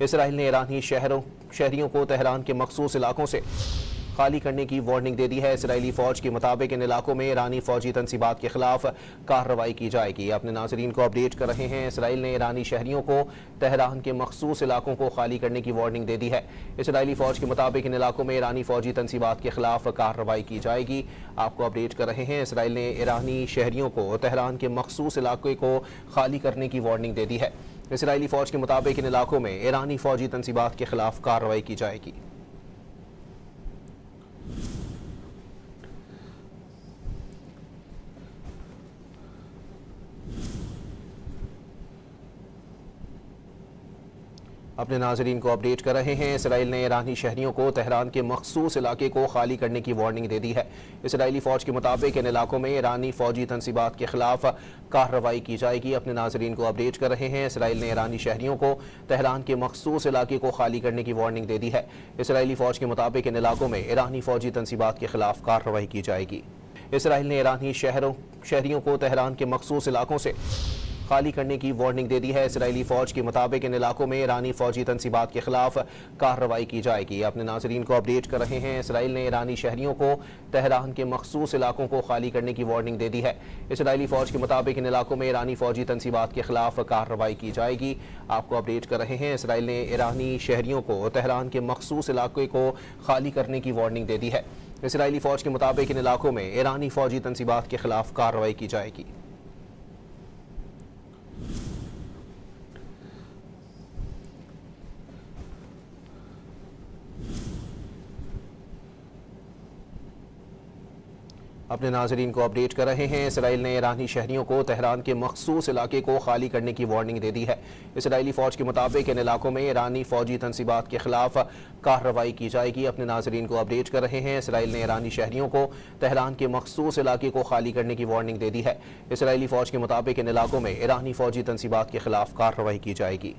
Israel ने ईरानी शहरियों को तेहरान के मखसूस इलाकों से खाली करने की वार्निंग दे दी है। इसराइली फौज के मुताबिक इन इलाकों में ईरानी फौजी तंसीबात के खिलाफ कार्रवाई की जाएगी। अपने नाजरीन को अपडेट कर रहे हैं, इसराइल ने ईरानी शहरियों को तेहरान के मखसूस इलाकों को खाली करने की वार्निंग दे दी है। इसराइली फौज के मुताबिक इन इलाकों में ईरानी फौजी तंसीबात के खिलाफ कार्रवाई की जाएगी। आपको अपडेट कर रहे हैं, इसराइल ने ईरानी शहरियों को तेहरान के मखसूस इलाके को खाली करने की वार्निंग दे दी है। इसराइली फौज के मुताबिक इन इलाकों में ईरानी फौजी तंसीबात के खिलाफ कार्रवाई की जाएगी। अपने नाजरीन को अपडेट कर रहे हैं, इसराइल ने ईरानी शहरियों को तेहरान के मखसूस इलाके को खाली करने की वार्निंग दे दी है। इसराइली फौज के मुताबिक इन इलाकों में ईरानी फौजी तंसीबात के खिलाफ कार्रवाई की जाएगी। अपने नाजरीन को अपडेट कर रहे हैं, इसराइल ने ईरानी शहरियों को तेहरान के मखसूस इलाके को खाली करने की वार्निंग दे दी है। इसराइली फौज के मुताबिक इन इलाकों में ईरानी फौजी तंसीबात के खिलाफ कार्रवाई की जाएगी। इसराइल ने ईरानी शहरियों को तेहरान के मखसूस इलाकों से खाली करने की वार्निंग दे दी है। इसराइली फौज के मुताबिक इन इलाकों में ईरानी फौजी तंसीबात के खिलाफ कार्रवाई की जाएगी। अपने नाजरीन को अपडेट कर रहे हैं, इसराइल ने ईरानी शहरियों को तेहरान के मखसूस इलाकों को खाली करने की वार्निंग दे दी है। इसराइली फौज के मुताबिक इन इलाकों में ईरानी फौजी तंसीबात के खिलाफ कार्रवाई की जाएगी। आपको अपडेट कर रहे हैं, इसराइल ने ईरानी शहरियों को तेहरान के मखसूस इलाके को खाली करने की वार्निंग दे दी है। इसराइली फौज के मुताबिक इन इलाकों में ईरानी फौजी तंसीबात के खिलाफ कार्रवाई की जाएगी। अपने नाजरीन को अपडेट कर रहे हैं, इसराइल ने ईरानी शहरियों को तेहरान के मखसूस इलाके को खाली करने की वार्निंग दे दी है। इसराइली फौज के मुताबिक इन इलाकों में ईरानी फौजी तंसीबात के खिलाफ कार्रवाई की जाएगी। अपने नाजरीन को अपडेट कर रहे हैं, इसराइल ने ईरानी शहरियों को तेहरान के मखसूस इलाके को खाली करने की वार्निंग दे दी है। इसराइली फौज के मुताबिक इन इलाकों में ईरानी फौजी तंसीबात के खिलाफ कार्रवाई की जाएगी।